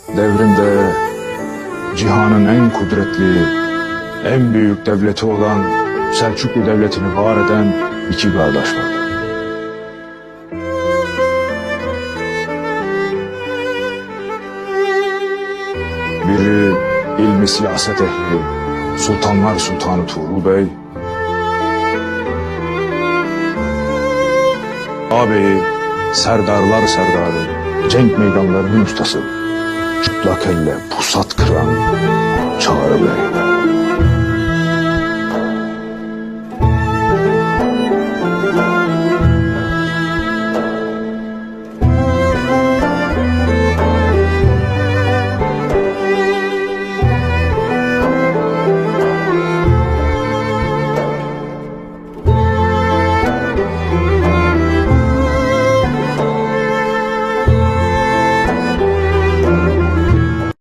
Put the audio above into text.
devrinde cihanın en kudretli, en büyük devleti olan Selçuklu Devleti'ni var eden iki kardeş vardı. Biri ilmi siyaset ehli, Sultanlar Sultanı Tuğrul Bey. Ağabeyi, serdarlar serdarı, cenk meydanlarının ustası, çıplak elle pusat kıran Çağrı Bey.